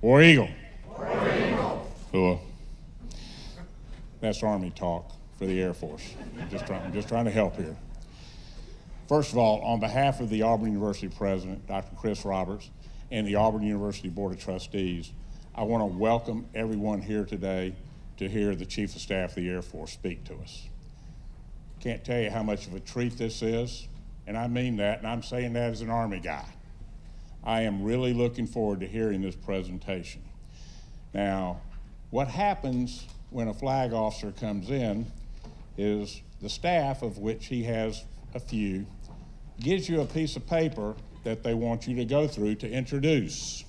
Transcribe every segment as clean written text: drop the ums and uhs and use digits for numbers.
War Eagle. War Eagle. Cool. That's Army talk for the Air Force. I'm just trying to help here. First of all, on behalf of the Auburn University President, Dr. Chris Roberts, and the Auburn University Board of Trustees, I want to welcome everyone here today to hear the Chief of Staff of the Air Force speak to us. Can't tell you how much of a treat this is, and I mean that, and I'm saying that as an Army guy. I am really looking forward to hearing this presentation. Now, what happens when a flag officer comes in is the staff, of which he has a few, gives you a piece of paper that they want you to go through to introduce.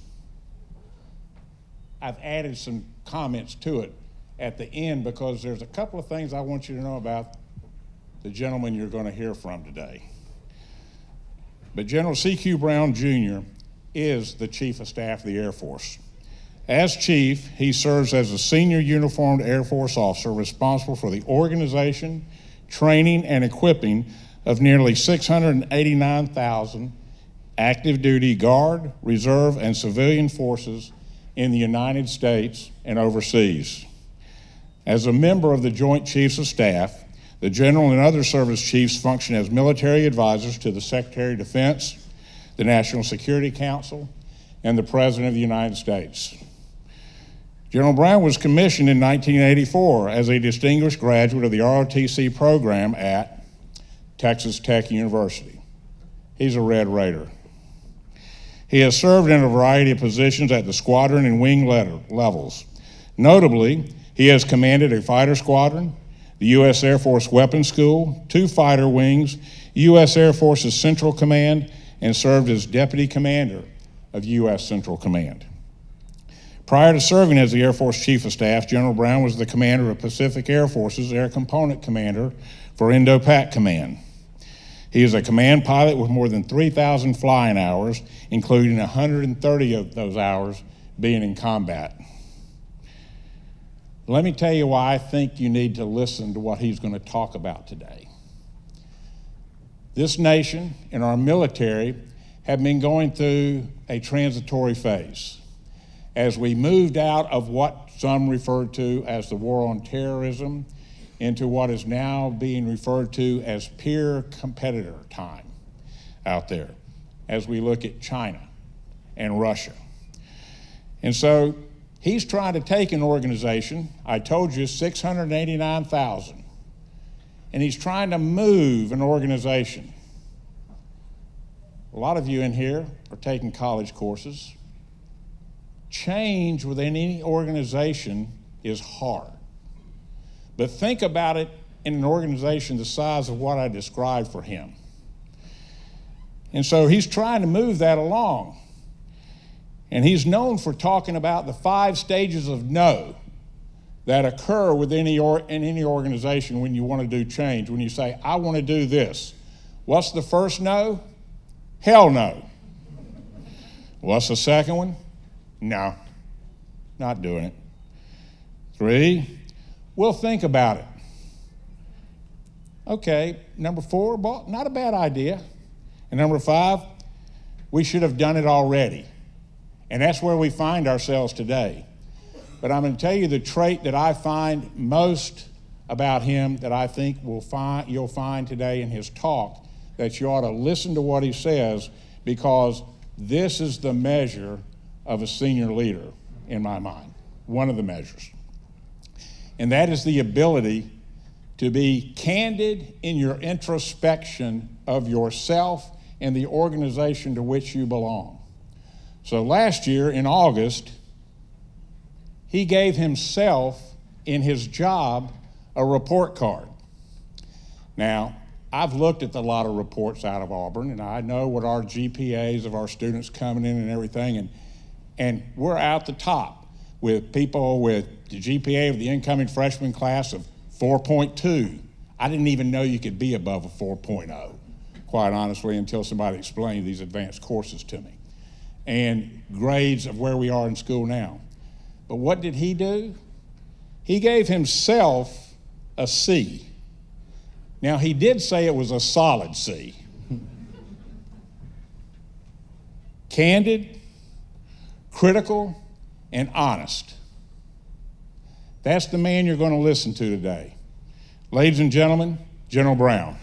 I've added some comments to it at the end because there's a couple of things I want you to know about the gentleman you're going to hear from today. But General C.Q. Brown, Jr. is the Chief of Staff of the Air Force. As Chief, he serves as a senior uniformed Air Force officer responsible for the organization, training, and equipping of nearly 689,000 active duty Guard, Reserve, and civilian forces in the United States and overseas. As a member of the Joint Chiefs of Staff, the General and other service chiefs function as military advisors to the Secretary of Defense, the National Security Council, and the President of the United States. General Brown was commissioned in 1984 as a distinguished graduate of the ROTC program at Texas Tech University. He's a Red Raider. He has served in a variety of positions at the squadron and wing levels. Notably, he has commanded a fighter squadron, the U.S. Air Force Weapons School, 2 fighter wings, U.S. Air Force's Central Command, and served as Deputy Commander of U.S. Central Command. Prior to serving as the Air Force Chief of Staff, General Brown was the commander of Pacific Air Force's Air Component Commander for Indo-Pac Command. He is a command pilot with more than 3,000 flying hours, including 130 of those hours being in combat. Let me tell you why I think you need to listen to what he's going to talk about today. This nation and our military have been going through a transitory phase as we moved out of what some referred to as the war on terrorism into what is now being referred to as peer competitor time out there as we look at China and Russia. And so he's trying to take an organization, I told you 689,000, and he's trying to move an organization. A lot of you in here are taking college courses. Change within any organization is hard. But think about it in an organization the size of what I described for him. And so he's trying to move that along. And he's known for talking about the 5 stages of no that occur within in any organization when you want to do change. When you say, I want to do this. What's the first no? Hell no. What's the second one? No, not doing it. 3, we'll think about it. Okay, number 4, not a bad idea. And number 5, we should have done it already. And that's where we find ourselves today. But I'm going to tell you the trait that I find most about him that I think you'll find today in his talk, that you ought to listen to what he says, because this is the measure of a senior leader in my mind, one of the measures. And that is the ability to be candid in your introspection of yourself and the organization to which you belong. So last year in August, he gave himself in his job a report card. Now, I've looked at a lot of reports out of Auburn, and I know what our GPAs of our students coming in and everything, and we're out the top with people with the GPA of the incoming freshman class of 4.2. I didn't even know you could be above a 4.0, quite honestly, until somebody explained these advanced courses to me. And grades of where we are in school now. But what did he do? He gave himself a C. Now, he did say it was a solid C. Candid, critical, and honest. That's the man you're going to listen to today. Ladies and gentlemen, General Brown.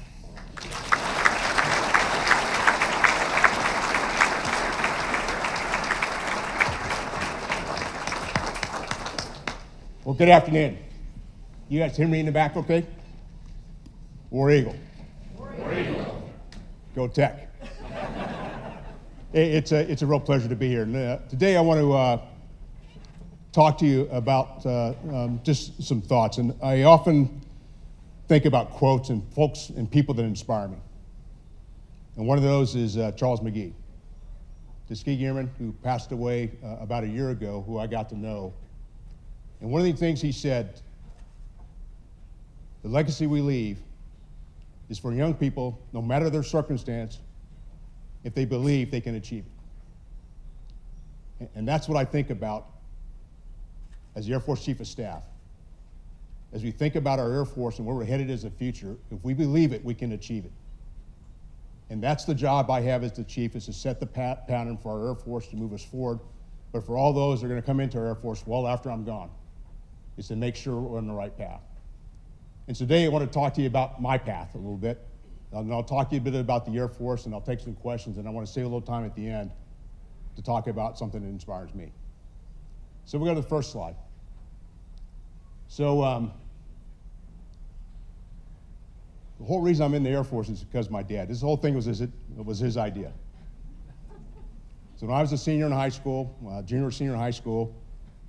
Well, good afternoon. You guys hear me in the back okay? War Eagle. War Eagle. Go Tech. It's a real pleasure to be here. Today I want to talk to you about just some thoughts. And I often think about quotes and folks and people that inspire me. And one of those is Charles McGee, Tuskegee Airman who passed away about a year ago, who I got to know. And one of the things he said, the legacy we leave is for young people, no matter their circumstance, if they believe they can achieve it. And that's what I think about as the Air Force Chief of Staff. As we think about our Air Force and where we're headed as a future, if we believe it, we can achieve it. And that's the job I have as the Chief, is to set the pattern for our Air Force to move us forward. But for all those that are going to come into our Air Force well after I'm gone, is to make sure we're on the right path. And today I want to talk to you about my path a little bit. And I'll talk to you a bit about the Air Force, and I'll take some questions, and I want to save a little time at the end to talk about something that inspires me. So we'll go to the first slide. So the whole reason I'm in the Air Force is because of my dad. This whole thing was his idea. So when I was a senior in high school, junior or senior in high school,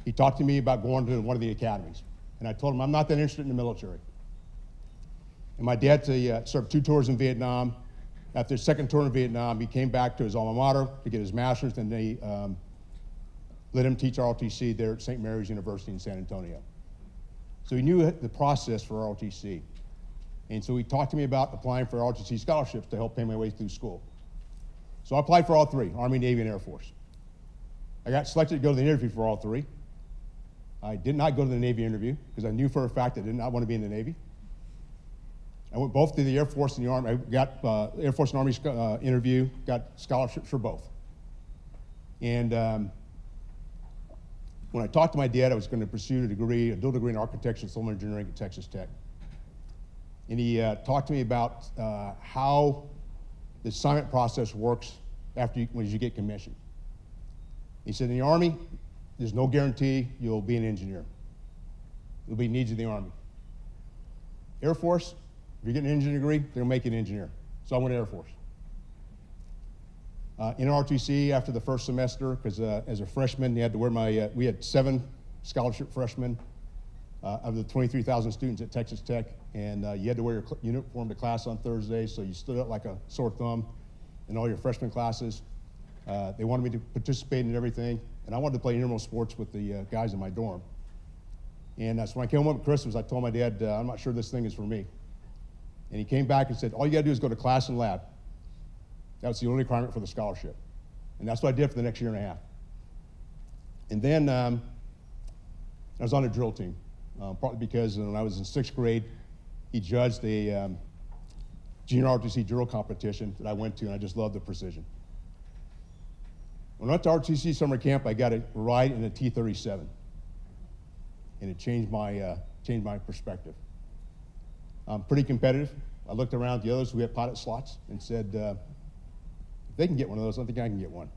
he talked to me about going to one of the academies. And I told him I'm not that interested in the military. And my dad served 2 tours in Vietnam. After his second tour in Vietnam, he came back to his alma mater to get his master's, and they let him teach ROTC there at St. Mary's University in San Antonio. So he knew the process for ROTC. And so he talked to me about applying for ROTC scholarships to help pay my way through school. So I applied for all 3, Army, Navy, and Air Force. I got selected to go to the interview for all 3. I did not go to the Navy interview because I knew for a fact I did not want to be in the Navy. I went both to the Air Force and the Army. I got Air Force and Army interview, got scholarships for both. And when I talked to my dad, I was going to pursue a dual degree in architecture and civil engineering at Texas Tech. And he talked to me about how the assignment process works when you get commissioned. He said, in the Army, there's no guarantee you'll be an engineer. There'll be needs of the Army. Air Force, if you get an engineering degree, they'll make you an engineer. So I went to Air Force. In ROTC, after the first semester, because as a freshman, you had to wear we had 7 scholarship freshmen of the 23,000 students at Texas Tech, and you had to wear your uniform to class on Thursday, so you stood up like a sore thumb in all your freshman classes. They wanted me to participate in everything, and I wanted to play intramural sports with the guys in my dorm. And so when I came home at Christmas, I told my dad, I'm not sure this thing is for me. And he came back and said, all you gotta do is go to class and lab. That was the only requirement for the scholarship. And that's what I did for the next year and a half. And then I was on a drill team, partly because when I was in 6th grade, he judged a junior ROTC drill competition that I went to, and I just loved the precision. When I went to ROTC summer camp, I got a ride in a T-37, and it changed my perspective. I'm pretty competitive. I looked around at the others who had pilot slots and said, if they can get one of those, I think I can get one.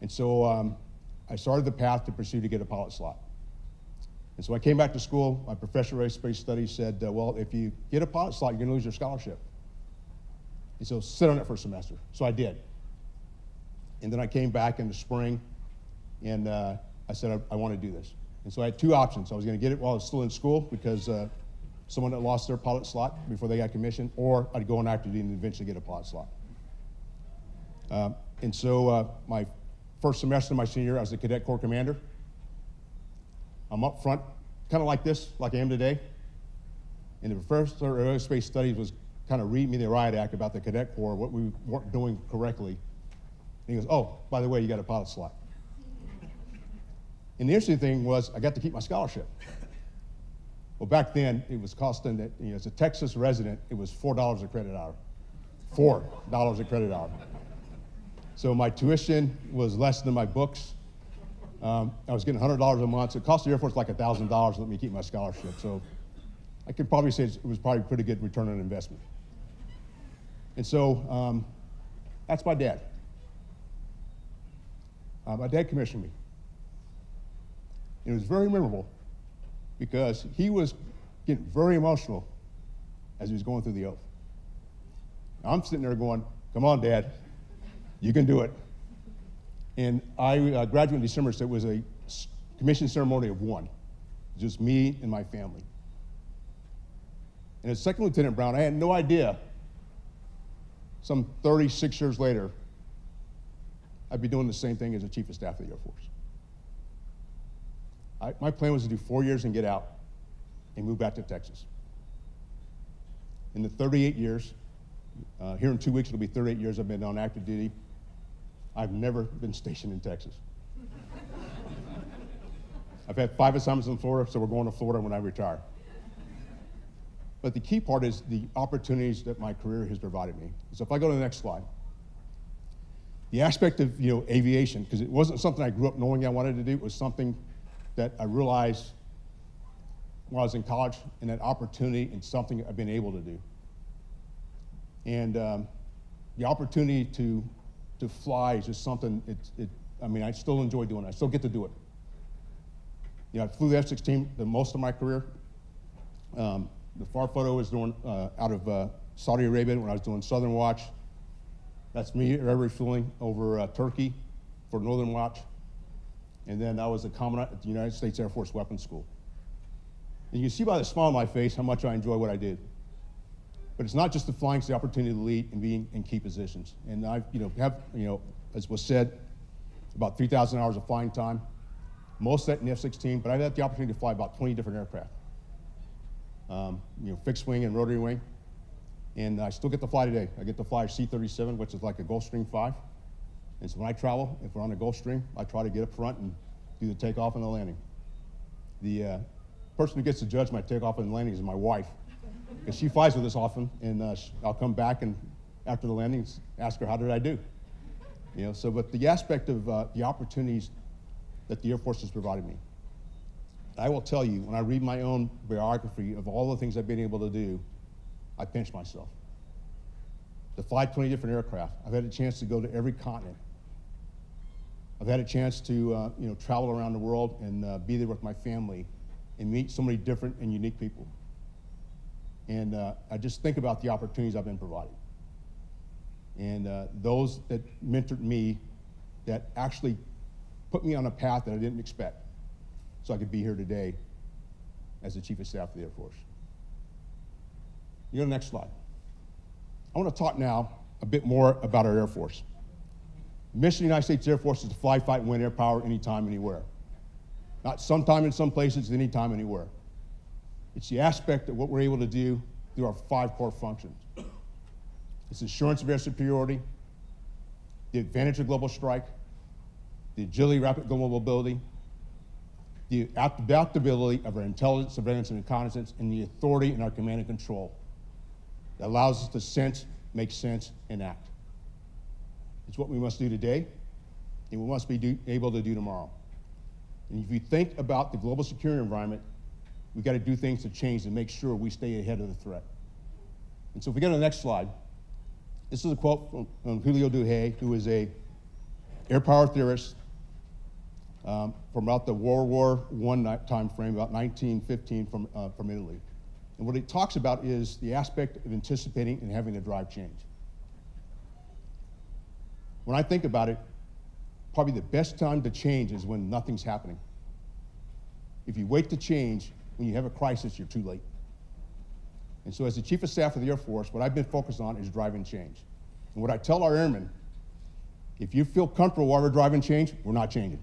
And so I started the path to pursue to get a pilot slot. And so I came back to school. My professor of aerospace studies said, well, if you get a pilot slot, you're going to lose your scholarship. And so sit on it for a semester. So I did. And then I came back in the spring, and I said, I want to do this. And so I had 2 options. I was going to get it while I was still in school, because someone that lost their pilot slot before they got commissioned, or I'd go on active duty and eventually get a pilot slot. And so my first semester of my senior year, I was a cadet corps commander. I'm up front, kind of like this, like I am today. And the professor of aerospace studies was kind of reading me the riot act about the cadet corps, what we weren't doing correctly. And he goes, oh, by the way, you got a pilot slot. And the interesting thing was I got to keep my scholarship. Well, back then, it was costing, as a Texas resident, it was $4 a credit hour. $4 a credit hour. So my tuition was less than my books. I was getting $100 a month. So it cost the Air Force like $1,000 to let me keep my scholarship. So I could probably say it was probably a pretty good return on investment. And so that's my dad. My dad commissioned me. It was very memorable because he was getting very emotional as he was going through the oath. I'm sitting there going, come on, Dad, you can do it. And I graduated in December, so it was a commission ceremony of one, just me and my family. And as Second Lieutenant Brown, I had no idea, some 36 years later, I'd be doing the same thing as the Chief of Staff of the Air Force. My plan was to do 4 years and get out and move back to Texas. In the 38 years, here in 2 weeks it'll be 38 years I've been on active duty, I've never been stationed in Texas. I've had 5 assignments in Florida, so we're going to Florida when I retire. But the key part is the opportunities that my career has provided me. So if I go to the next slide, the aspect of aviation, because it wasn't something I grew up knowing I wanted to do, it was something that I realized when I was in college, and that opportunity and something I've been able to do. And the opportunity to fly is just something, I mean, I still enjoy doing it. I still get to do it. I flew the F-16 the most of my career. The far photo was doing out of Saudi Arabia when I was doing Southern Watch. That's me air refueling over Turkey for Northern Watch. And then I was a commandant at the United States Air Force Weapons School. And you can see by the smile on my face how much I enjoy what I did. But it's not just the flying, it's the opportunity to lead and be in key positions. And I have, as was said, about 3,000 hours of flying time, most of that in the F-16, but I've had the opportunity to fly about 20 different aircraft. Fixed wing and rotary wing. And I still get to fly today. I get to fly a C-37, which is like a Gulfstream 5. And so when I travel, if we're on a Gulfstream, I try to get up front and do the takeoff and the landing. The person who gets to judge my takeoff and landing is my wife, because she flies with us often, and I'll come back and after the landings, ask her, how did I do? But the aspect of the opportunities that the Air Force has provided me, I will tell you, when I read my own biography of all the things I've been able to do, I pinch myself. To fly 20 different aircraft, I've had a chance to go to every continent. I've had a chance to travel around the world and be there with my family and meet so many different and unique people. And I just think about the opportunities I've been provided. And those that mentored me, that actually put me on a path that I didn't expect, so I could be here today as the Chief of Staff of the Air Force. You go to the next slide. I want to talk now a bit more about our Air Force. The mission of the United States Air Force is to fly, fight, and win air power anytime, anywhere. Not sometime in some places, anytime, anywhere. It's the aspect of what we're able to do through our 5 core functions. It's assurance of air superiority, the advantage of global strike, the agility, rapid global mobility, the adaptability of our intelligence, surveillance, and reconnaissance, and the authority in our command and control that allows us to sense, make sense, and act. It's what we must do today, and we must be able to do tomorrow. And if you think about the global security environment, we've got to do things to change and make sure we stay ahead of the threat. And so if we go to the next slide, this is a quote from Julio Duhay, who is a air power theorist from about the World War I time frame, about 1915 from Italy. And what he talks about is the aspect of anticipating and having to drive change. When I think about it, probably the best time to change is when nothing's happening. If you wait to change, when you have a crisis, you're too late. And so as the Chief of Staff of the Air Force, what I've been focused on is driving change. And what I tell our airmen, if you feel comfortable while we're driving change, we're not changing.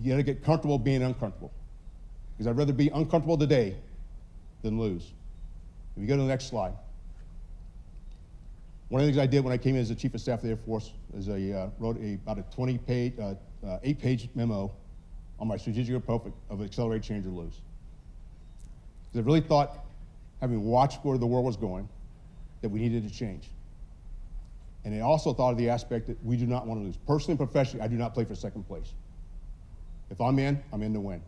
You gotta get comfortable being uncomfortable. Because I'd rather be uncomfortable today than lose. If you go to the next slide. One of the things I did when I came in as the Chief of Staff of the Air Force is I wrote about a 8-page memo on my strategic approach of accelerate, change, or lose. Because I really thought, having watched where the world was going, that we needed to change. And I also thought of the aspect that we do not want to lose. Personally and professionally, I do not play for second place. If I'm in to win.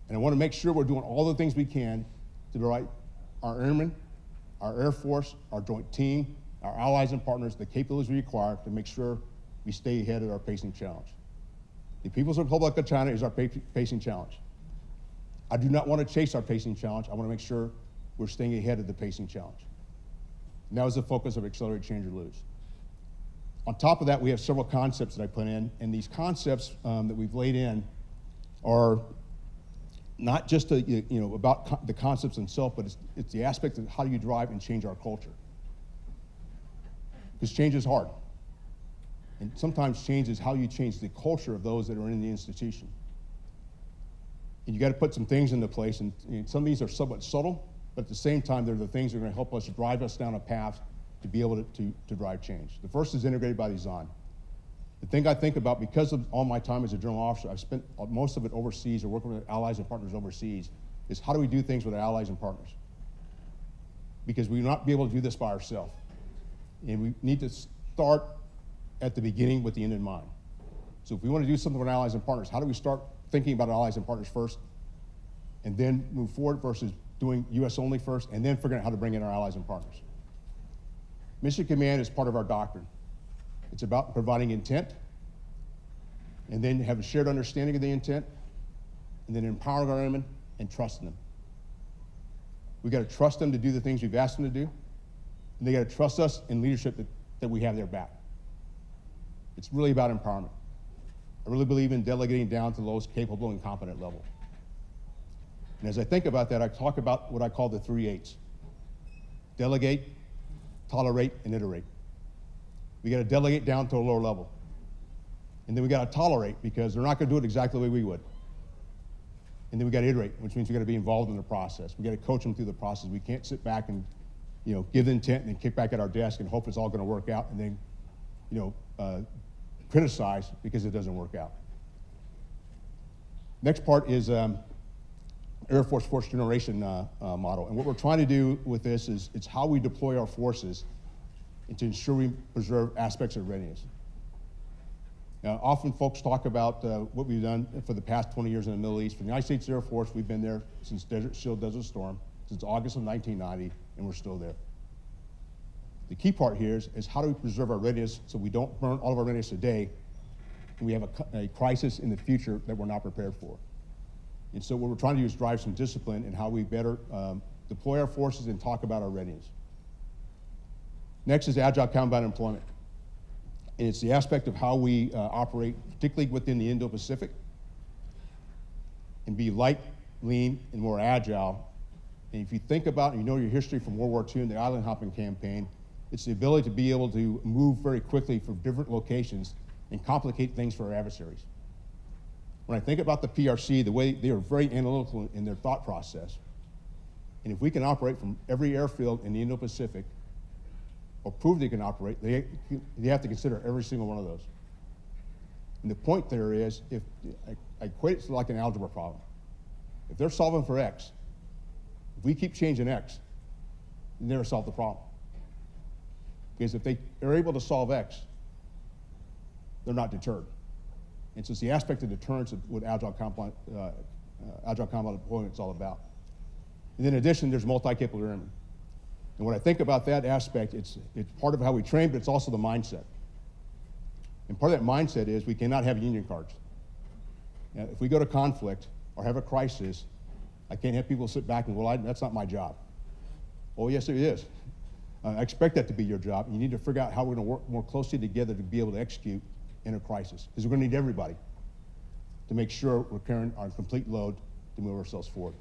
And I want to make sure we're doing all the things we can to provide our airmen, our Air Force, our joint team, our allies and partners the capabilities we require to make sure we stay ahead of our pacing challenge. The People's Republic of China is our pacing challenge. I do not want to chase our pacing challenge. I want to make sure we're staying ahead of the pacing challenge. And that was the focus of Accelerate, Change, or Lose. On top of that, we have several concepts that I put in, and these concepts that we've laid in are not just about the concepts themselves, but it's the aspect of how do you drive and change our culture. Because change is hard. And sometimes change is how you change the culture of those that are in the institution. And you got to put some things into place, and some of these are somewhat subtle, but at the same time, they're the things that are going to help us drive us down a path to be able to drive change. The first is integrated by design. The thing I think about, because of all my time as a general officer, I've spent most of it overseas or working with allies and partners overseas, is how do we do things with our allies and partners? Because we will not be able to do this by ourselves. And we need to start at the beginning with the end in mind. So if we want to do something with allies and partners, how do we start thinking about allies and partners first, and then move forward versus doing U.S. only first, and then figuring out how to bring in our allies and partners? Mission Command is part of our doctrine. It's about providing intent, and then have a shared understanding of the intent, and then empowering our airmen and trusting them. We got to trust them to do the things we've asked them to do, and they got to trust us in leadership that we have their back. It's really about empowerment. I really believe in delegating down to the lowest capable and competent level. And as I think about that, I talk about what I call the 3 8s. Delegate, tolerate, and iterate. We got to delegate down to a lower level. And then we got to tolerate, because they're not going to do it exactly the way we would. And then we got to iterate, which means we got to be involved in the process. We got to coach them through the process. We can't sit back and give the intent and then kick back at our desk and hope it's all going to work out, and then criticize because it doesn't work out. Next part is Air Force Force Generation model. And what we're trying to do with this is it's how we deploy our forces and to ensure we preserve aspects of readiness. Now, often folks talk about what we've done for the past 20 years in the Middle East. For the United States Air Force, we've been there since Desert Shield, Desert Storm, since August of 1990, and we're still there. The key part here is how do we preserve our readiness so we don't burn all of our readiness today and we have a crisis in the future that we're not prepared for. And so what we're trying to do is drive some discipline in how we better deploy our forces and talk about our readiness. Next is agile combat employment. And it's the aspect of how we operate, particularly within the Indo-Pacific, and be light, lean, and more agile. And if you think about, and your history from World War II and the island hopping campaign, it's the ability to be able to move very quickly from different locations and complicate things for our adversaries. When I think about the PRC, the way they are very analytical in their thought process, and if we can operate from every airfield in the Indo-Pacific, or prove they can operate, they have to consider every single one of those. And the point there is, if I equate it to like an algebra problem. If they're solving for X, if we keep changing X, they never solve the problem. Because if they are able to solve X, they're not deterred. And so it's the aspect of deterrence of what agile combat deployment is all about. And in addition, there's multi-capable airmen. And when I think about that aspect, it's part of how we train, but it's also the mindset. And part of that mindset is we cannot have union cards. Now, if we go to conflict or have a crisis, I can't have people sit back and, well, that's not my job. Oh, yes, it is. I expect that to be your job. You need to figure out how we're going to work more closely together to be able to execute in a crisis. Because we're going to need everybody to make sure we're carrying our complete load to move ourselves forward.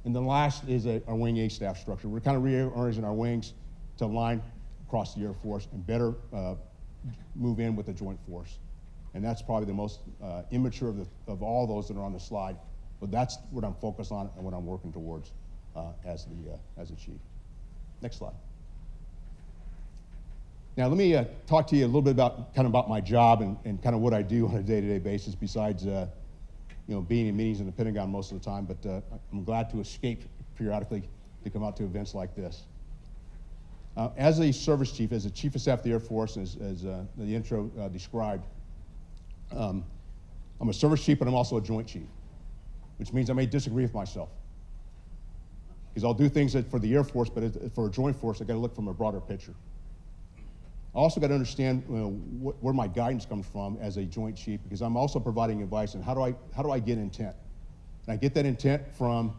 And then last is our Wing A staff structure. We're kind of reorganizing our wings to align across the Air Force and better move in with the Joint Force. And that's probably the most immature of all those that are on the slide. But that's what I'm focused on and what I'm working towards as a chief. Next slide. Now let me talk to you a little bit about my job and kind of what I do on a day-to-day basis besides being in meetings in the Pentagon most of the time, but I'm glad to escape periodically to come out to events like this. As a service chief, as a chief of staff of the Air Force, as the intro described, I'm a service chief, but I'm also a joint chief, which means I may disagree with myself. Because I'll do things for the Air Force, but for a joint force, I got to look from a broader picture. I also got to understand where my guidance comes from as a joint chief, because I'm also providing advice on how do I get intent. And I get that intent from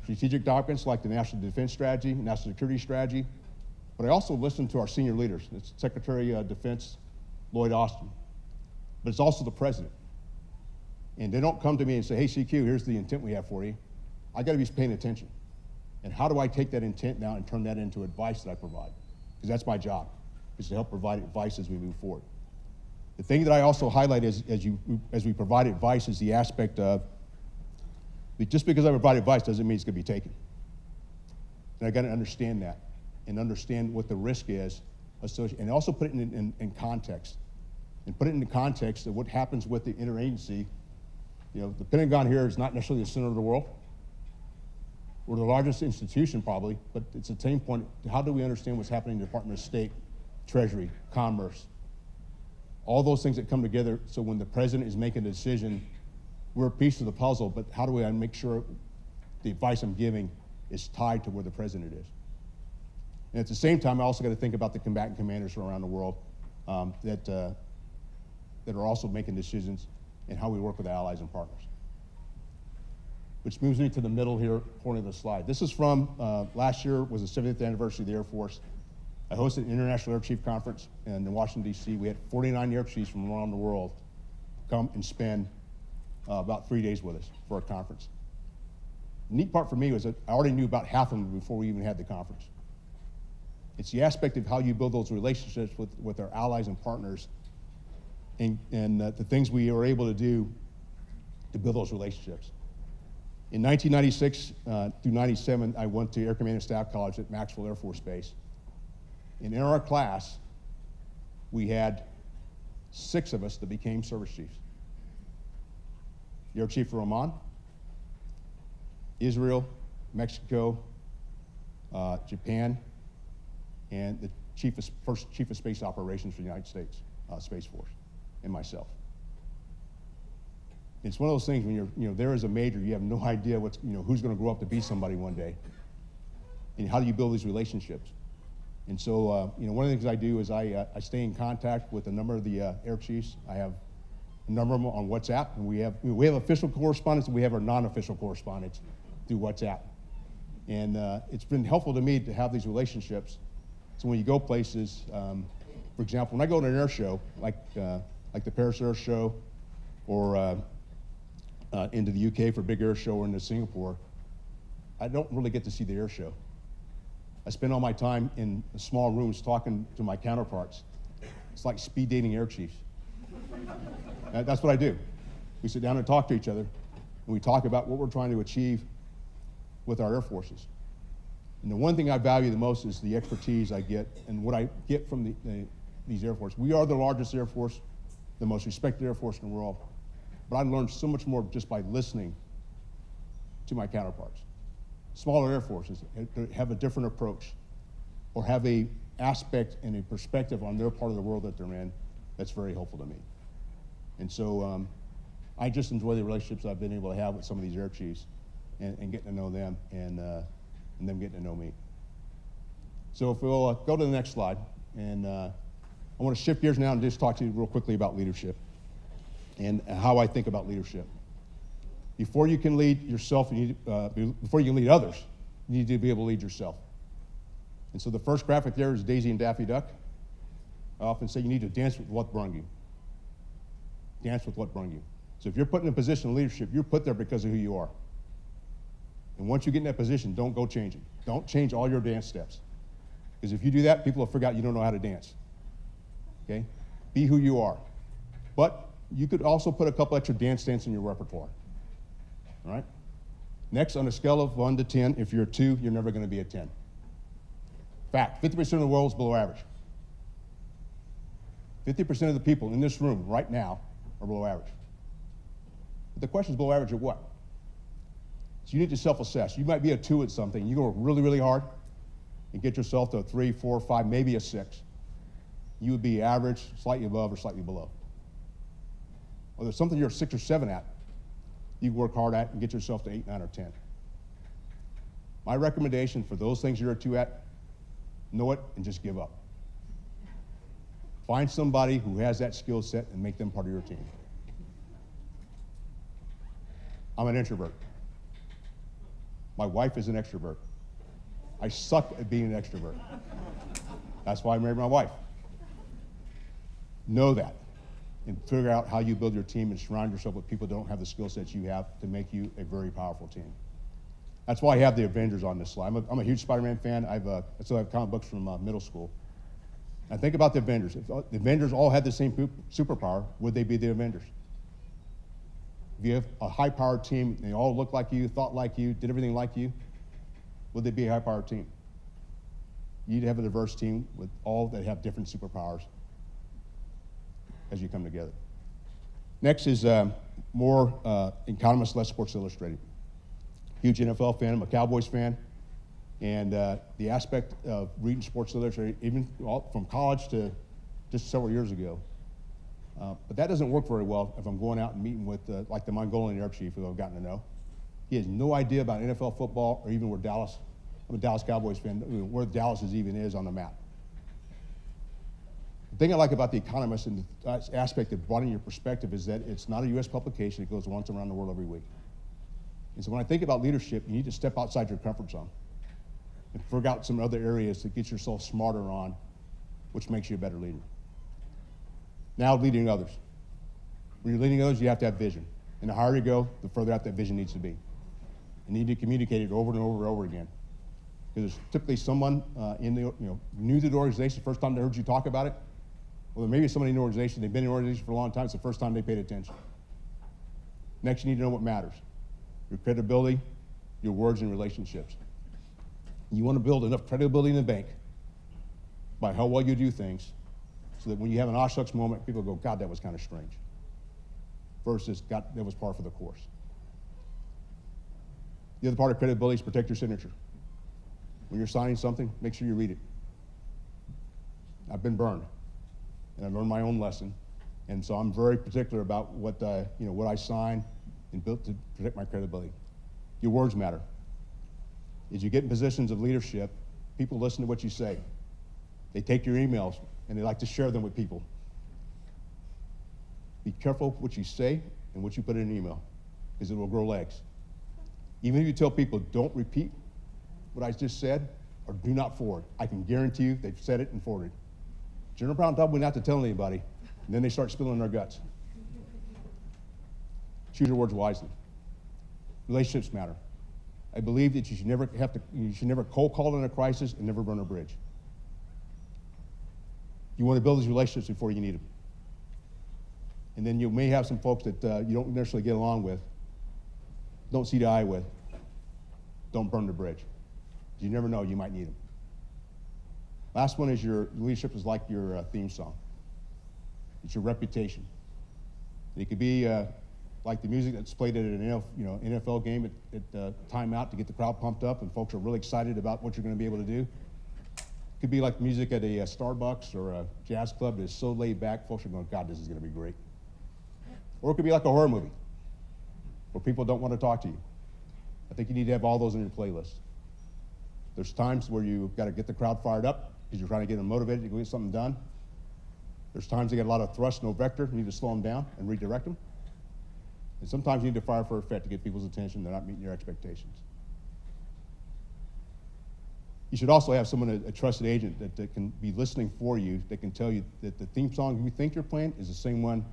strategic documents like the National Defense Strategy, National Security Strategy, but I also listen to our senior leaders. It's Secretary of Defense Lloyd Austin, but it's also the President. And they don't come to me and say, hey, CQ, here's the intent we have for you. I got to be paying attention. And how do I take that intent now and turn that into advice that I provide? Because that's my job, is to help provide advice as we move forward. The thing that I also highlight as we provide advice is the aspect of, just because I provide advice doesn't mean it's going to be taken. And I got to understand that and understand what the risk is associated, and also put it in context. And put it in the context of what happens with the interagency. You know, the Pentagon here is not necessarily the center of the world. We're the largest institution probably, but it's a same point. How do we understand what's happening in the Department of State, Treasury, Commerce, all those things that come together, so when the president is making a decision, we're a piece of the puzzle, but how do I make sure the advice I'm giving is tied to where the president is? And at the same time, I also got to think about the combatant commanders from around the world that are also making decisions and how we work with allies and partners. Which moves me to the middle here, point of the slide. This is from last year was the 70th anniversary of the Air Force. I hosted an International Air Chief Conference in Washington, D.C. We had 49 air chiefs from around the world come and spend about 3 days with us for our conference. The neat part for me was that I already knew about half of them before we even had the conference. It's the aspect of how you build those relationships with our allies and partners, and the things we were able to do to build those relationships. In 1996 through 97, I went to Air Command and Staff College at Maxwell Air Force Base. And in our class, we had 6 of us that became service chiefs. The Air Chief for Oman, Israel, Mexico, Japan, and the first Chief of Space Operations for the United States Space Force, and myself. It's one of those things when you're there as a major, you have no idea who's going to grow up to be somebody one day, and how do you build these relationships? And so, one of the things I do is I stay in contact with a number of the air chiefs. I have a number of them on WhatsApp, and we have official correspondence, and we have our non-official correspondence through WhatsApp. And it's been helpful to me to have these relationships. So when you go places, for example, when I go to an air show, like the Paris Air Show, or into the UK for a big air show, or into Singapore, I don't really get to see the air show. I spend all my time in small rooms talking to my counterparts. It's like speed dating air chiefs. That's what I do. We sit down and talk to each other, and we talk about what we're trying to achieve with our air forces. And the one thing I value the most is the expertise I get and what I get from these air forces. We are the largest air force, the most respected air force in the world, but I learned so much more just by listening to my counterparts. Smaller air forces have a different approach, or have a aspect and a perspective on their part of the world that they're in that's very helpful to me. And so I just enjoy the relationships I've been able to have with some of these air chiefs, and getting to know them, and them getting to know me. So if we'll go to the next slide, and I want to shift gears now and just talk to you real quickly about leadership and how I think about leadership. Before you can lead yourself, before you can lead others, you need to be able to lead yourself. And so the first graphic there is Daisy and Daffy Duck. I often say you need to dance with what brung you. Dance with what brung you. So if you're put in a position of leadership, you're put there because of who you are. And once you get in that position, don't go changing. Don't change all your dance steps. Because if you do that, people will forget you don't know how to dance. Okay? Be who you are. But you could also put a couple extra dance in your repertoire. All right? Next, on a scale of 1 to 10, if you're a 2, you're never going to be a 10. Fact, 50% of the world is below average. 50% of the people in this room right now are below average. But the question is, below average at what? So you need to self-assess. You might be a 2 at something. You go really, really hard. and get yourself to a 3, 4, 5, maybe a 6, you would be average, slightly above, or slightly below. Or there's something you're a 6 or 7 at, you work hard at and get yourself to 8, 9, or 10. My recommendation for those things you're a 2 at, know it and just give up. Find somebody who has that skill set and make them part of your team. I'm an introvert. My wife is an extrovert. I suck at being an extrovert. That's why I married my wife. Know that and figure out how you build your team and surround yourself with people who don't have the skill sets you have to make you a very powerful team. That's why I have the Avengers on this slide. I'm a huge Spider-Man fan. I still have comic books from middle school. Now think about the Avengers. If the Avengers all had the same superpower, would they be the Avengers? If you have a high-powered team, and they all look like you, thought like you, did everything like you, would they be a high-powered team? You need to have a diverse team with all that have different superpowers as you come together. Next is more economists, less Sports Illustrated. Huge NFL fan, I'm a Cowboys fan, and the aspect of reading Sports Illustrated, even from college to just several years ago, but that doesn't work very well if I'm going out and meeting with like the Mongolian air chief who I've gotten to know. He has no idea about NFL football or even where Dallas, I'm a Dallas Cowboys fan, where Dallas even is on the map. The thing I like about The Economist and the aspect of broadening your perspective is that it's not a U.S. publication. It goes once around the world every week. And so when I think about leadership, you need to step outside your comfort zone and figure out some other areas to get yourself smarter on, which makes you a better leader. Now, leading others. When you're leading others, you have to have vision. And the higher you go, the further out that vision needs to be. You need to communicate it over and over and over again. Because there's typically someone new to the organization, the first time they heard you talk about it. Well, there may be somebody in the organization, they've been in the organization for a long time, it's the first time they paid attention. Next, you need to know what matters. Your credibility, your words, and relationships. You want to build enough credibility in the bank by how well you do things so that when you have an shucks moment, people go, God, that was kind of strange. Versus, God, that was par for the course. The other part of credibility is protect your signature. When you're signing something, make sure you read it. I've been burned, and I've learned my own lesson, and so I'm very particular about what I sign and built to protect my credibility. Your words matter. As you get in positions of leadership, people listen to what you say. They take your emails and they like to share them with people. Be careful what you say and what you put in an email, because it will grow legs. Even if you tell people, don't repeat what I just said, or do not forward, I can guarantee you they've said it and forwarded. General Brown told me not to tell anybody, and then they start spilling their guts. Choose your words wisely. Relationships matter. I believe that you should never cold call in a crisis and never burn a bridge. You want to build these relationships before you need them. And then you may have some folks that you don't necessarily get along with, don't see eye with. Don't burn the bridge. You never know, you might need them. Last one is your leadership is like your theme song. It's your reputation. It could be like the music that's played at an NFL game at timeout to get the crowd pumped up and folks are really excited about what you're going to be able to do. It could be like music at a Starbucks or a jazz club that is so laid back, folks are going, God, this is going to be great. Or it could be like a horror movie where people don't want to talk to you. I think you need to have all those in your playlist. There's times where you've got to get the crowd fired up because you're trying to get them motivated to go get something done. There's times they get a lot of thrust, no vector. You need to slow them down and redirect them. And sometimes you need to fire for effect to get people's attention. They're not meeting your expectations. You should also have someone, a trusted agent, that can be listening for you, that can tell you that the theme song you think you're playing is the same one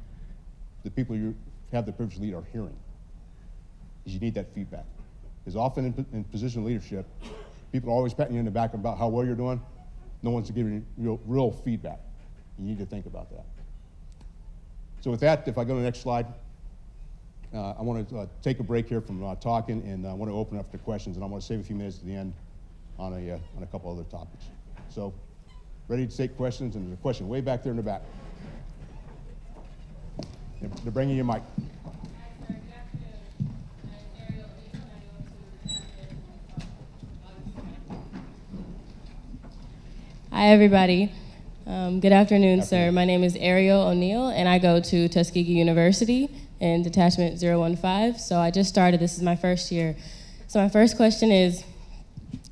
the people you have the privilege to lead are hearing. Because you need that feedback. Because often in position of leadership, people are always patting you in the back about how well you're doing. No one's giving you real feedback. You need to think about that. So with that, if I go to the next slide, I want to take a break here from talking, and I want to open up to questions, and I want to save a few minutes at the end on a couple other topics. So, ready to take questions, and there's a question way back there in the back. They're bringing you a mic. Hi, everybody. Good afternoon, sir. My name is Ariel O'Neill, and I go to Tuskegee University in Detachment 015. So I just started. This is my first year. So my first question is,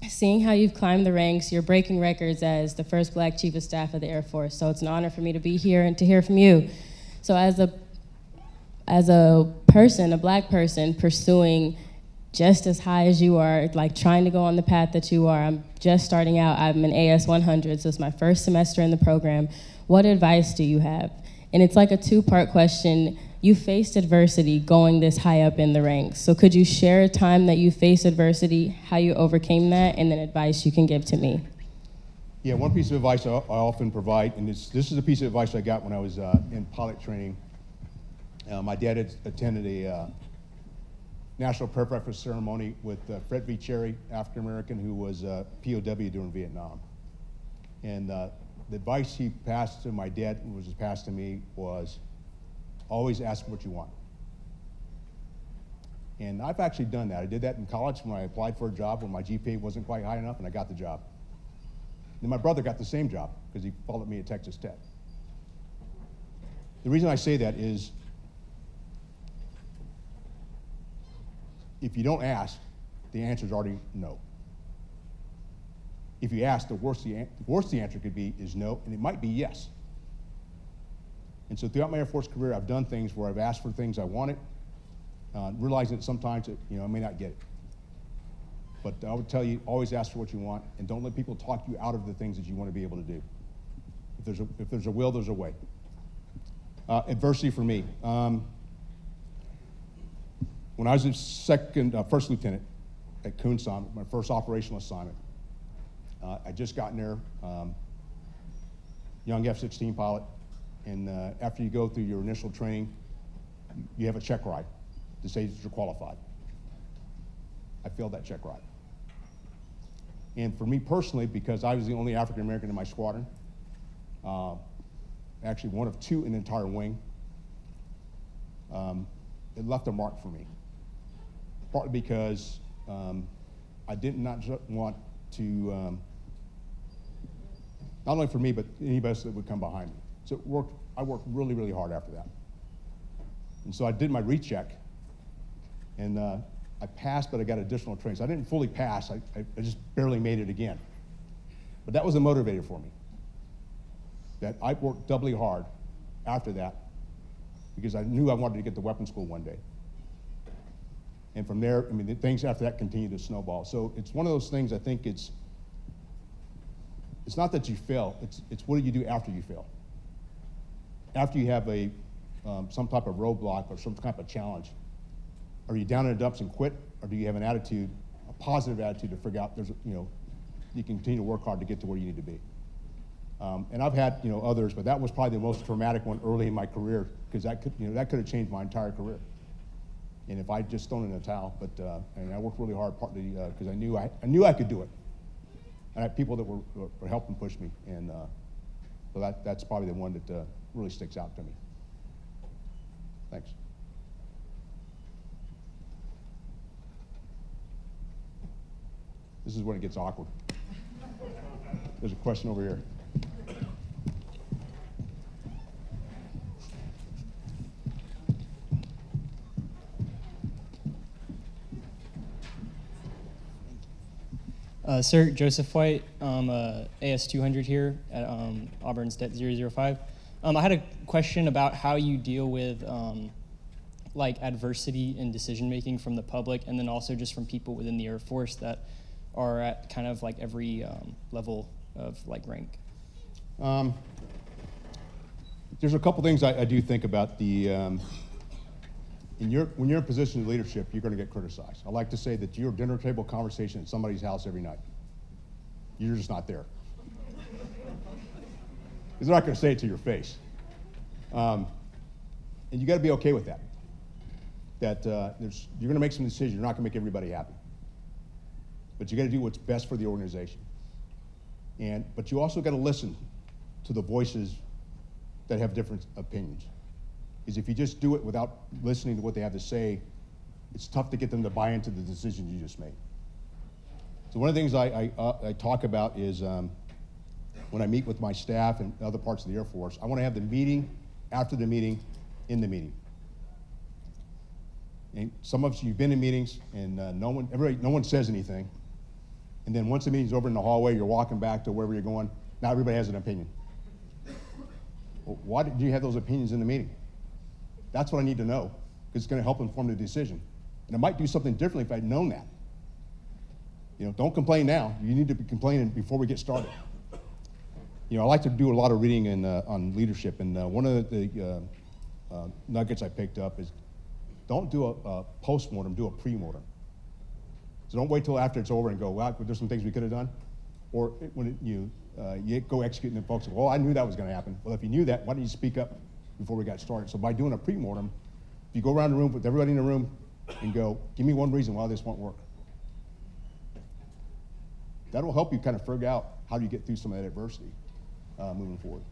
seeing how you've climbed the ranks, you're breaking records as the first Black Chief of Staff of the Air Force. So it's an honor for me to be here and to hear from you. So as a person, a Black person, pursuing just as high as you are, like trying to go on the path that you are. I'm just starting out. I'm an AS 100, so it's my first semester in the program. What advice do you have? And it's like a two-part question. You faced adversity going this high up in the ranks. So could you share a time that you faced adversity, how you overcame that, and then advice you can give to me? Yeah, one piece of advice I often provide, and this is a piece of advice I got when I was in pilot training. My dad had attended a National Prayer Breakfast ceremony with Fred V. Cherry, African American, who was POW during Vietnam. And the advice he passed to my dad, which was passed to me, was always ask what you want. And I've actually done that. I did that in college when I applied for a job when my GPA wasn't quite high enough, and I got the job. Then my brother got the same job because he followed me at Texas Tech. The reason I say that is, if you don't ask, the answer is already no. If you ask, the worst the answer could be is no, and it might be yes. And so throughout my Air Force career, I've done things where I've asked for things I wanted, realizing that sometimes I may not get it. But I would tell you, always ask for what you want, and don't let people talk you out of the things that you want to be able to do. If there's a will, there's a way. Adversity for me. When I was a first lieutenant at Kunsan, my first operational assignment, I just gotten there, young F-16 pilot, and after you go through your initial training, you have a check ride to say that you're qualified. I failed that check ride. And for me personally, because I was the only African American in my squadron, actually one of two in the entire wing, it left a mark for me. Partly because I did not want to, not only for me, but anybody else that would come behind me. So I worked really, really hard after that. And so I did my recheck, and I passed, but I got additional training. So I didn't fully pass, I just barely made it again. But that was a motivator for me, that I worked doubly hard after that because I knew I wanted to get to weapons school one day. And from there, I mean, the things after that continued to snowball. So it's one of those things, I think it's not that you fail, it's what do you do after you fail? After you have some type of roadblock or some type of challenge, are you down in the dumps and quit, or do you have an attitude, a positive attitude to figure out you can continue to work hard to get to where you need to be? And I've had others, but that was probably the most traumatic one early in my career, because that could have changed my entire career. And if I just thrown in the towel, but and I worked really hard, partly because I knew I could do it. And I had people that were helping push me, and so that's probably the one that really sticks out to me. Thanks. This is when it gets awkward. There's a question over here. Sir, Joseph White, AS 200 here at Auburn Stat 005. I had a question about how you deal with like adversity in decision making from the public, and then also just from people within the Air Force that are at kind of like every level of like rank. There's a couple things I do think about. When you're in a position of leadership, you're going to get criticized. I like to say that you're a dinner table conversation at somebody's house every night. You're just not there. Because they're not going to say it to your face. And you got to be okay with that. That you're going to make some decisions. You're not going to make everybody happy. But you got to do what's best for the organization. But you also got to listen to the voices that have different opinions. Is if you just do it without listening to what they have to say, it's tough to get them to buy into the decisions you just made. So one of the things I talk about is when I meet with my staff and other parts of the Air Force, I want to have the meeting after the meeting in the meeting. And some of you've been in meetings and no one says anything. And then once the meeting's over in the hallway, you're walking back to wherever you're going. Now everybody has an opinion. Well, why did you have those opinions in the meeting? That's what I need to know, because it's going to help inform the decision. And I might do something differently if I'd known that. Don't complain now. You need to be complaining before we get started. I like to do a lot of reading on leadership, and one of the nuggets I picked up is don't do a post-mortem, do a pre-mortem. So don't wait till after it's over and go, well, there's some things we could have done. Or when you go execute and then folks say, well, I knew that was going to happen. Well, if you knew that, why didn't you speak up before we got started? So by doing a pre-mortem, if you go around the room with everybody in the room and go, give me one reason why this won't work. That will help you kind of figure out how do you get through some of that adversity moving forward.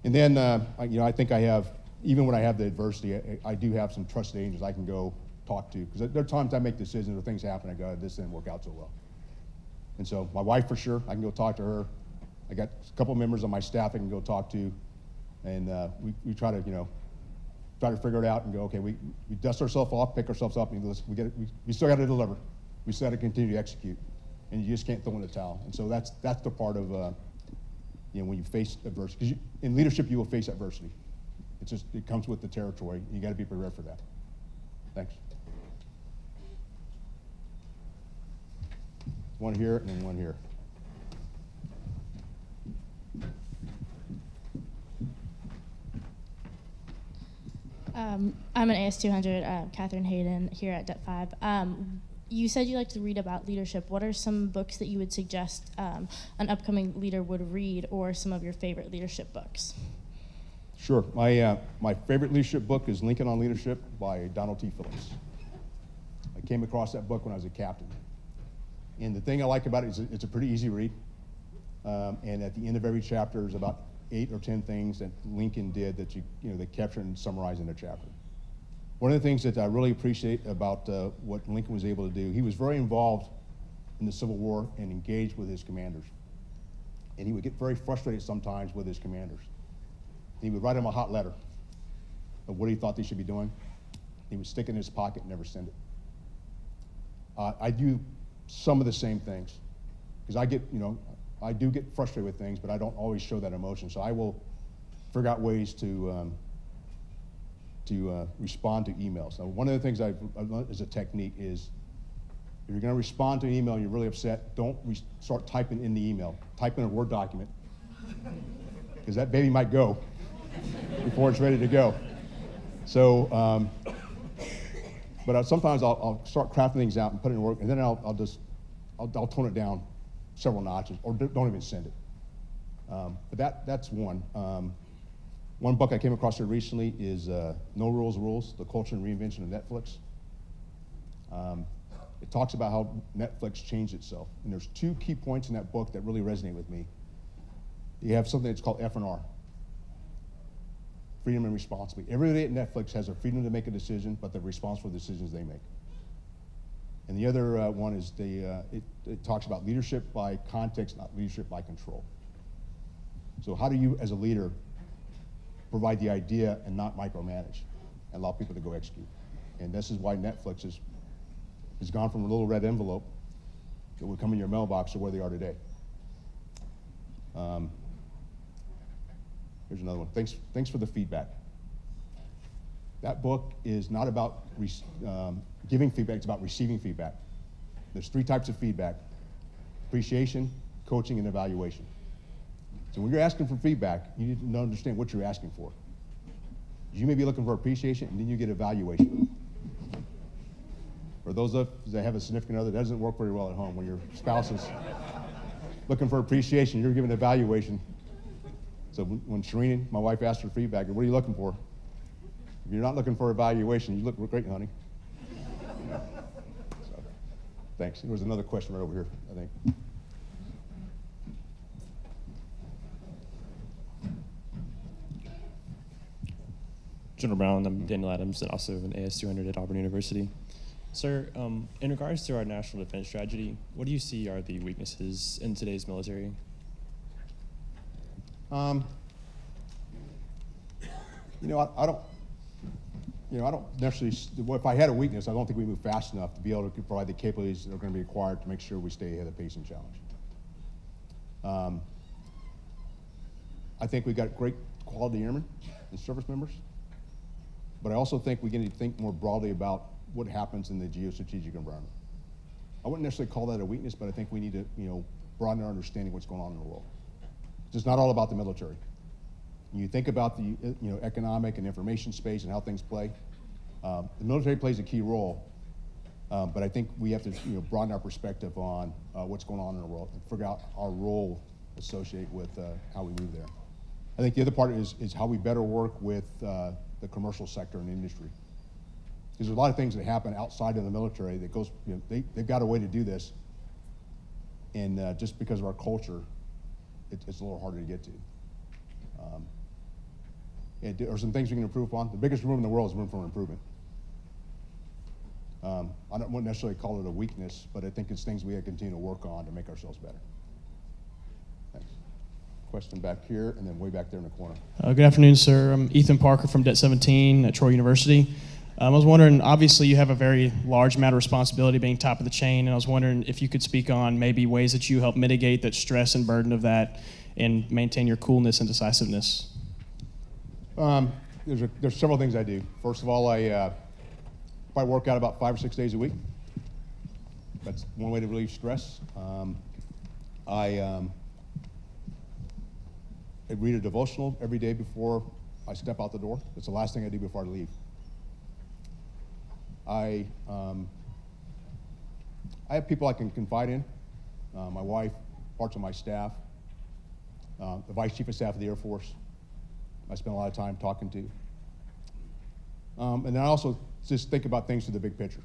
And then, I think I have, even when I have the adversity, I do have some trusted angels I can go talk to. Because there are times I make decisions or things happen, I go, this didn't work out so well. And so my wife, for sure, I can go talk to her. I got a couple members on my staff I can go talk to. And we try to, try to figure it out and go, okay, we dust ourselves off, pick ourselves up, and we still got to deliver. We still got to continue to execute. And you just can't throw in the towel. And so that's the part of, when you face adversity. Because in leadership, you will face adversity. It comes with the territory. You got to be prepared for that. Thanks. One here and then one here. I'm an AS200, Catherine Hayden, here at Det 5. You said you like to read about leadership. What are some books that you would suggest an upcoming leader would read, or some of your favorite leadership books? Sure. My favorite leadership book is Lincoln on Leadership by Donald T. Phillips. I came across that book when I was a captain. And the thing I like about it is it's a pretty easy read. And at the end of every chapter, there's about 8 or 10 things that Lincoln did that they capture and summarize in a chapter. One of the things that I really appreciate about what Lincoln was able to do, he was very involved in the Civil War and engaged with his commanders. And he would get very frustrated sometimes with his commanders. He would write them a hot letter of what he thought they should be doing. He would stick it in his pocket and never send it. I do some of the same things, because I do get frustrated with things, but I don't always show that emotion. So I will figure out ways to respond to emails. Now, one of the things I've learned as a technique is, if you're going to respond to an email and you're really upset, don't start typing in the email. Type in a Word document, because that baby might go before it's ready to go. So, but sometimes I'll start crafting things out and put it in work, and then I'll tone it down several notches, or don't even send it. But that's one. One book I came across here recently is No Rules Rules, The Culture and Reinvention of Netflix. It talks about how Netflix changed itself. And there's 2 key points in that book that really resonate with me. You have something that's called F&R, freedom and responsibility. Everybody at Netflix has a freedom to make a decision, but they're responsible for the decisions they make. And the other one is it talks about leadership by context, not leadership by control. So how do you, as a leader, provide the idea and not micromanage and allow people to go execute? And this is why Netflix has gone from a little red envelope that would come in your mailbox to where they are today. Here's another one. Thanks for the feedback. That book is not about giving feedback, it's about receiving feedback. There's 3 types of feedback: appreciation, coaching, and evaluation. So when you're asking for feedback, you need to understand what you're asking for. You may be looking for appreciation, and then you get evaluation. For those of us that have a significant other, that doesn't work very well at home. When your spouse is looking for appreciation, you're giving evaluation. So when Sharina, my wife, asked for feedback, what are you looking for? If you're not looking for evaluation, you look great, honey. So, thanks. There was another question right over here, I think. General Brown, I'm Daniel Adams, and also an AS200 at Auburn University. Sir, in regards to our national defense strategy, what do you see are the weaknesses in today's military? You know, I don't. You know, I don't necessarily. Well, if I had a weakness, I don't think we move fast enough to be able to provide the capabilities that are going to be required to make sure we stay ahead of the pace and challenge. I think we've got great quality airmen and service members, but I also think we need to think more broadly about what happens in the geostrategic environment. I wouldn't necessarily call that a weakness, but I think we need to, you know, broaden our understanding of what's going on in the world. It's not all about the military. When you think about the, you know, economic and information space and how things play, the military plays a key role, but I think we have to, you know, broaden our perspective on what's going on in the world and figure out our role associated with how we move there. I think the other part is how we better work with the commercial sector and industry. Because there's a lot of things that happen outside of the military that goes, you know, they've got a way to do this, and just because of our culture, it's a little harder to get to. And there are some things we can improve upon. The biggest room in the world is room for improvement. I wouldn't necessarily call it a weakness, but I think it's things we have to continue to work on to make ourselves better. Thanks. Question back here, and then way back there in the corner. Good afternoon, sir. I'm Ethan Parker from Det 17 at Troy University. I was wondering, obviously you have a very large amount of responsibility being top of the chain, and I was wondering if you could speak on maybe ways that you help mitigate that stress and burden of that and maintain your coolness and decisiveness. There's several things I do. First of all, I work out about 5 or 6 days a week. That's one way to relieve stress. I read a devotional every day before I step out the door. That's the last thing I do before I leave. I have people I can confide in. My wife, parts of my staff, the Vice Chief of Staff of the Air Force. I spend a lot of time talking to. And then I also just think about things through the big picture.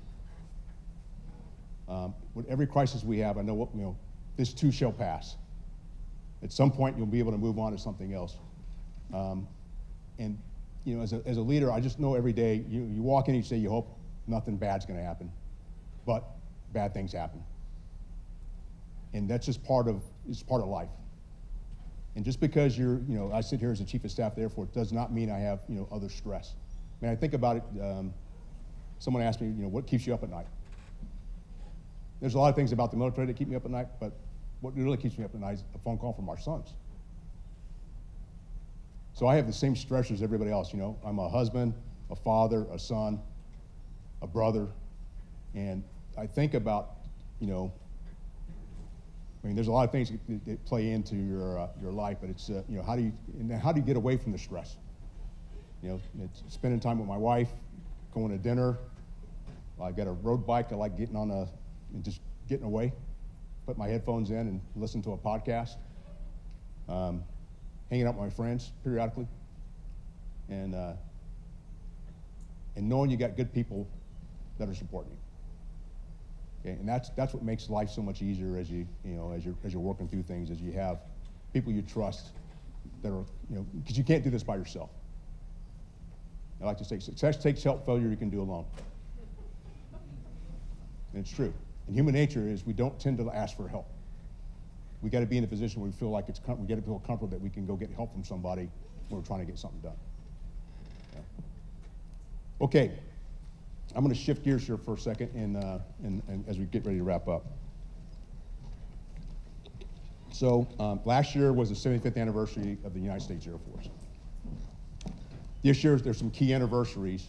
With every crisis we have, I know this too shall pass. At some point, you'll be able to move on to something else. And you know, as a leader, I just know every day you walk in each day, you hope nothing bad's going to happen, but bad things happen, and that's just part of life. And just because I sit here as the Chief of Staff of the Air Force does not mean I have other stress. I mean, I think about it. Someone asked me, what keeps you up at night? There's a lot of things about the military that keep me up at night, but what really keeps me up at night is a phone call from our sons. So I have the same stressors as everybody else. I'm a husband, a father, a son, a brother, and I think about, there's a lot of things that play into your life, but it's how do you get away from the stress? It's spending time with my wife, going to dinner. I've got a road bike. I like getting on and just getting away. Put my headphones in and listen to a podcast. Hanging out with my friends periodically, and knowing you got good people that are supporting you. Okay? And that's what makes life so much easier as you're working through things, as you have people you trust that are because you can't do this by yourself. I like to say success takes help, failure you can do alone. And it's true. And human nature is we don't tend to ask for help. We got to be in a position where we feel like we got to feel comfortable that we can go get help from somebody when we're trying to get something done. Yeah. Okay, I'm going to shift gears here for a second, and as we get ready to wrap up. So last year was the 75th anniversary of the United States Air Force. This year there's some key anniversaries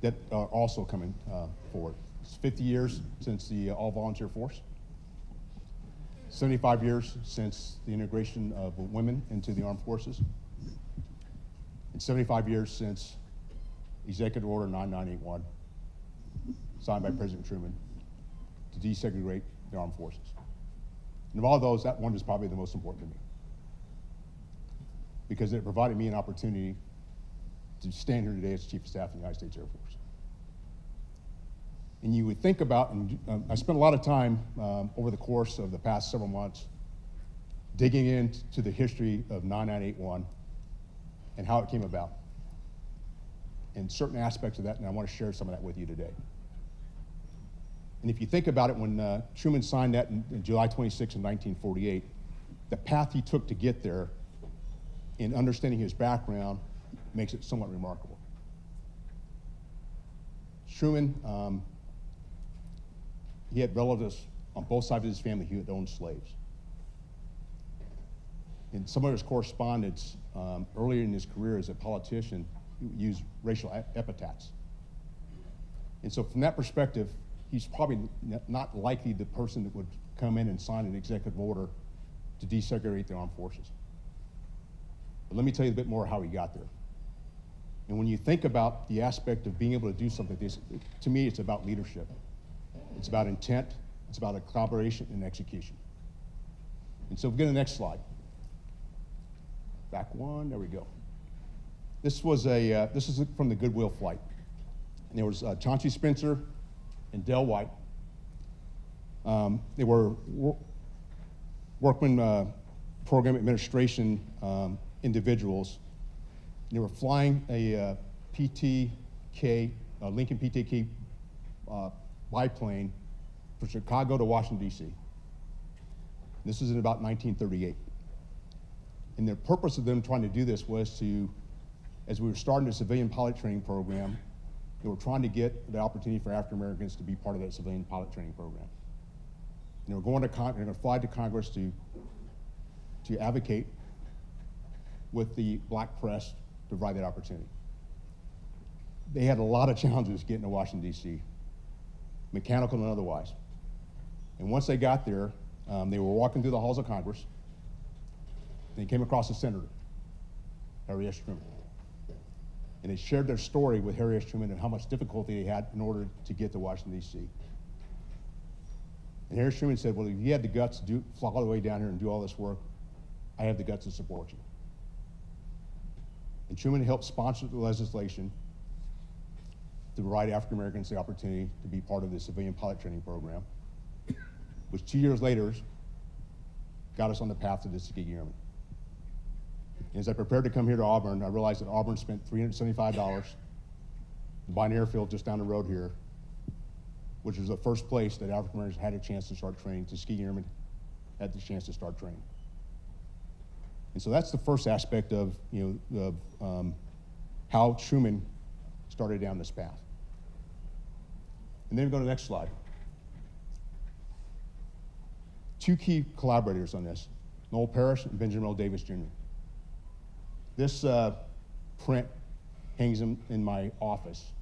that are also coming forward. It's 50 years since the all-volunteer force. 75 years since the integration of women into the armed forces, and 75 years since Executive Order 9981, signed by President Truman, to desegregate the armed forces. And of all those, that one is probably the most important to me, because it provided me an opportunity to stand here today as Chief of Staff of the United States Air Force. And you would think about, and I spent a lot of time over the course of the past several months digging into the history of 9981 and how it came about, and certain aspects of that, and I want to share some of that with you today. And if you think about it, when Truman signed that in July 26 of 1948, the path he took to get there and understanding his background makes it somewhat remarkable. Truman, he had relatives on both sides of his family who had owned slaves. In some of his correspondence earlier in his career as a politician, he used racial epithets. And so from that perspective, he's probably not likely the person that would come in and sign an executive order to desegregate the armed forces. But let me tell you a bit more how he got there. And when you think about the aspect of being able to do something like this, to me, it's about leadership. It's about intent. It's about a collaboration and execution. And so we get the next slide. Back one, there we go. This is from the Goodwill flight. And there was Chauncey Spencer and Del White. They were workman program administration individuals. And they were flying a PTK, Lincoln PTK biplane from Chicago to Washington, D.C. This was in about 1938. And the purpose of them trying to do this was to, as we were starting the civilian pilot training program, they were trying to get the opportunity for African Americans to be part of that civilian pilot training program. And they were going to fly to Congress to advocate with the black press to provide that opportunity. They had a lot of challenges getting to Washington, D.C., mechanical and otherwise. And once they got there, they were walking through the halls of Congress, and they came across a senator, Harry S. Truman. And they shared their story with Harry S. Truman and how much difficulty they had in order to get to Washington, D.C. And Harry S. Truman said, well, if you had the guts to fly all the way down here and do all this work, I have the guts to support you. And Truman helped sponsor the legislation to provide African Americans the opportunity to be part of the civilian pilot training program, which 2 years later got us on the path to the Tuskegee Airmen. And as I prepared to come here to Auburn, I realized that Auburn spent $375 to buy an airfield just down the road here, which was the first place that African Americans had a chance to start training. Tuskegee Airmen had the chance to start training. And so that's the first aspect of how Truman started down this path. And then we go to the next slide. Two key collaborators on this, Noel Parrish and Benjamin L. Davis Jr. This print hangs in my office.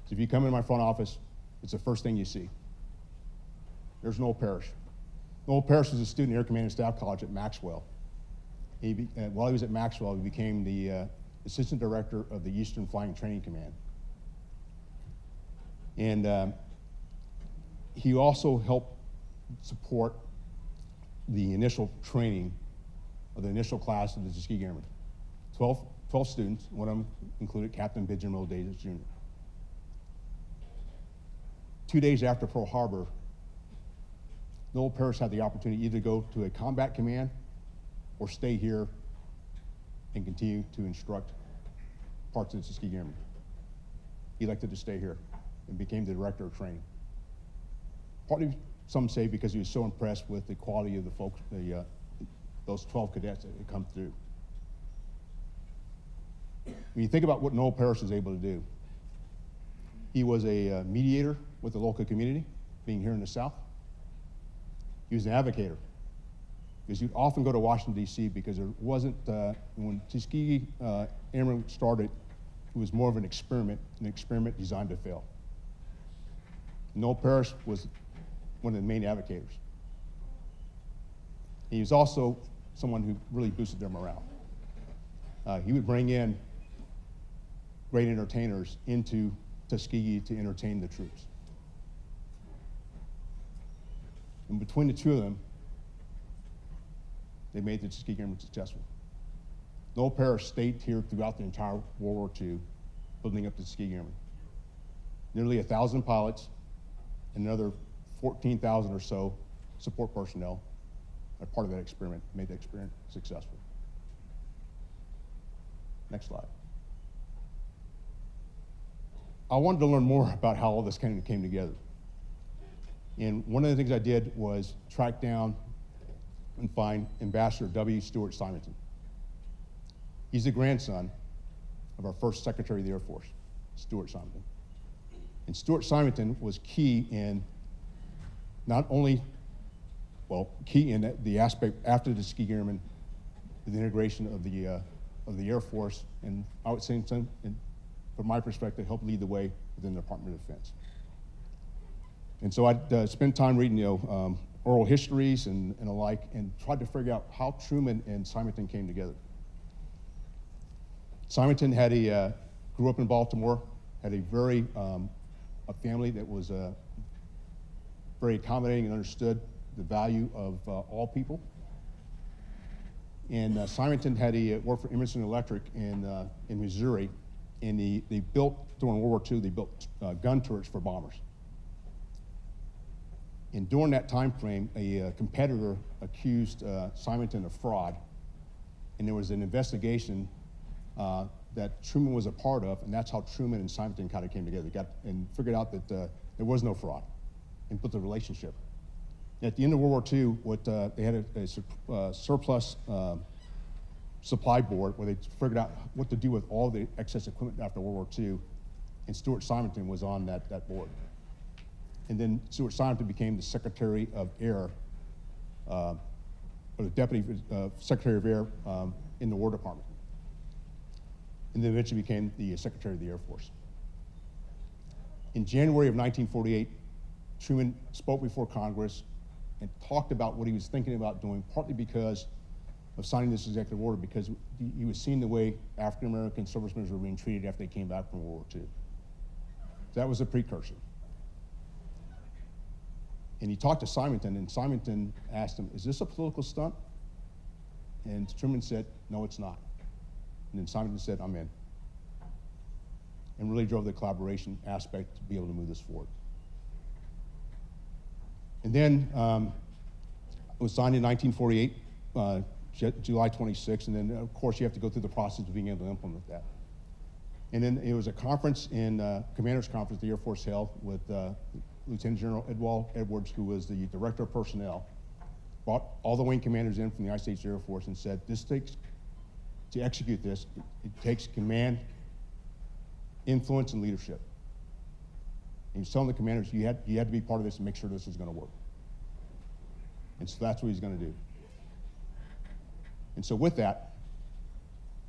So if you come into my front office, it's the first thing you see. There's Noel Parrish. Noel Parrish was a student at Air Command and Staff College at Maxwell. While he was at Maxwell, he became the assistant director of the Eastern Flying Training Command. And he also helped support the initial training of the initial class of the Tuskegee Airmen. 12 students, one of them included Captain Benjamin L. Davis Jr. 2 days after Pearl Harbor, Noel Parrish had the opportunity either to go to a combat command or stay here and continue to instruct parts of the Tuskegee Airmen. He elected to stay here and became the director of training. Partly, some say, because he was so impressed with the quality of the folks, those 12 cadets that had come through. When you think about what Noel Parrish was able to do, he was a mediator with the local community, being here in the South. He was an advocator, because you'd often go to Washington, D.C. because there wasn't, when Tuskegee Airmen started, it was more of an experiment designed to fail. Noel Parrish was one of the main advocates. He was also someone who really boosted their morale. He would bring in great entertainers into Tuskegee to entertain the troops. And between the two of them, they made the Tuskegee Airmen successful. Noel Parrish stayed here throughout the entire World War II, building up the Tuskegee Airmen. Nearly 1,000 pilots and another 14,000 or so support personnel are part of that experiment, made the experiment successful. Next slide. I wanted to learn more about how all this kind of came together. And one of the things I did was track down and find Ambassador W. Stuart Simonton. He's the grandson of our first Secretary of the Air Force, Stuart Simonton. And Stuart Simonton was key in not only, well, key in the aspect after the Tuskegee Airmen, the integration of the Air Force, and I would say, from my perspective, helped lead the way within the Department of Defense. And so I'd spend time reading, oral histories and alike, and tried to figure out how Truman and Simonton came together. Simonton grew up in Baltimore, had a family that was very accommodating and understood the value of all people. And Simonton had worked for Emerson Electric in Missouri, and they built, during World War II, they built gun turrets for bombers. And during that time frame, a competitor accused Simonton of fraud, and there was an investigation that Truman was a part of, and that's how Truman and Simonton kind of came together. They got and figured out that there was no fraud, and put the relationship. And at the end of World War II, they had a surplus supply board where they figured out what to do with all the excess equipment after World War II, and Stuart Simonton was on that board. And then Stuart Simonton became the Secretary of Air, or the Deputy Secretary of Air in the War Department. And then eventually became the Secretary of the Air Force. In January of 1948, Truman spoke before Congress and talked about what he was thinking about doing, partly because of signing this executive order, because he was seeing the way African-American servicemen were being treated after they came back from World War II. So that was a precursor. And he talked to Simonton, and Simonton asked him, "Is this a political stunt?" And Truman said, "No, it's not." And then Simonton said, "I'm in." And really drove the collaboration aspect to be able to move this forward. And then it was signed in 1948, July 26, and then of course you have to go through the process of being able to implement that. And then it was a conference Commander's Conference the Air Force held with Lieutenant General Edwards, who was the Director of Personnel, brought all the wing commanders in from the United States Air Force and said, to execute this, it takes command, influence, and leadership. And he's telling the commanders, you had to be part of this and make sure this is going to work. And so that's what he's going to do. And so with that,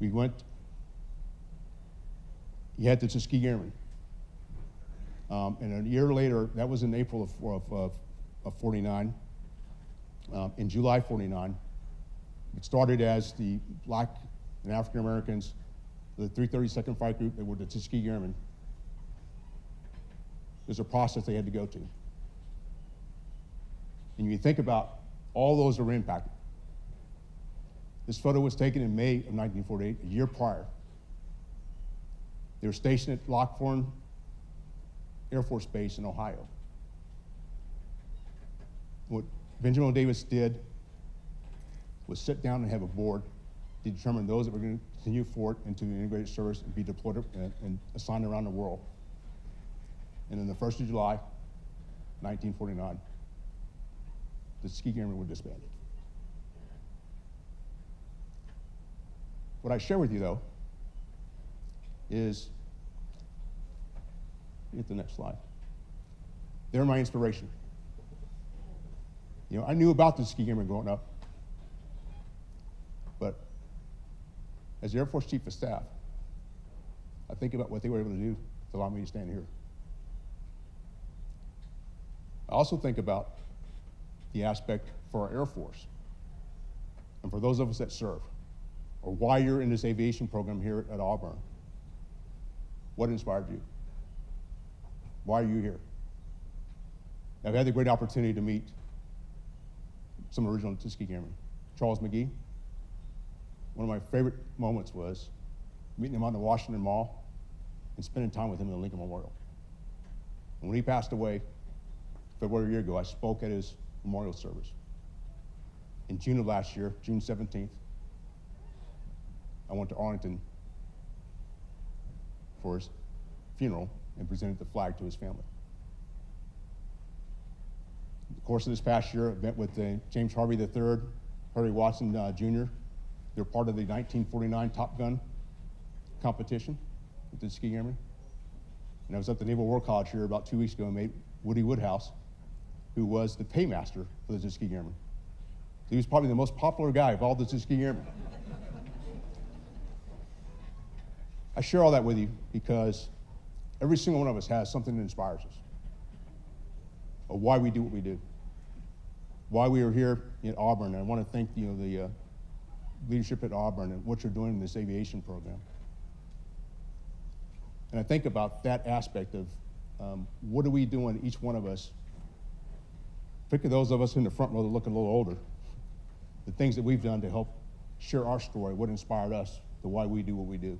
he had the Tuskegee Airmen. And a year later, that was in April of 49, in July 49, it started as the Black and African Americans, the 332nd Fight Group, that were the Tuskegee Airmen. There's a process they had to go to. And you think about all those that were impacted. This photo was taken in May of 1948, a year prior. They were stationed at Lockbourne Air Force Base in Ohio. What Benjamin Davis did was sit down and have a board to determine those that were going to continue forward into the integrated service and be deployed and assigned around the world. And on the 1st of July, 1949, the Tuskegee Airmen were disbanded. What I share with you, though, is, get the next slide. They're my inspiration. I knew about the Tuskegee Airmen growing up, but as the Air Force Chief of Staff, I think about what they were able to do to allow me to stand here. I also think about the aspect for our Air Force and for those of us that serve, or why you're in this aviation program here at Auburn. What inspired you? Why are you here? I've had the great opportunity to meet some original Tuskegee Airmen. Charles McGee. One of my favorite moments was meeting him on the Washington Mall and spending time with him in the Lincoln Memorial. And when he passed away, February a year ago, I spoke at his memorial service. In June of last year, June 17th, I went to Arlington for his funeral and presented the flag to his family. In the course of this past year, I met with James Harvey III, Harry Watson Jr., They're part of the 1949 Top Gun competition with the Tuskegee Airmen. And I was at the Naval War College here about 2 weeks ago and met Woody Woodhouse, who was the paymaster for the Tuskegee Airmen. He was probably the most popular guy of all the Tuskegee Airmen. I share all that with you because every single one of us has something that inspires us, of why we do what we do, why we are here at Auburn. And I want to thank the leadership at Auburn and what you're doing in this aviation program. And I think about that aspect of what are we doing, each one of us, particularly those of us in the front row that look a little older, the things that we've done to help share our story, what inspired us, to why we do what we do,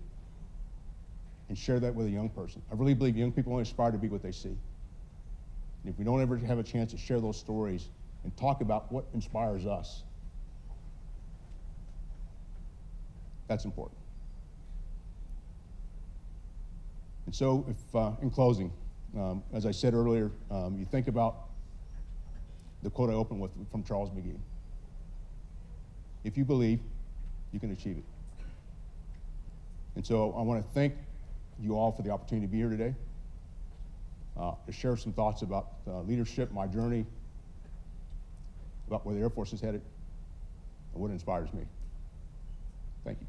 and share that with a young person. I really believe young people are inspired to be what they see. And if we don't ever have a chance to share those stories and talk about what inspires us, that's important. And so, if in closing, as I said earlier, you think about the quote I opened with from Charles McGee. If you believe, you can achieve it. And so I want to thank you all for the opportunity to be here today, to share some thoughts about leadership, my journey, about where the Air Force is headed, and what inspires me. Thank you.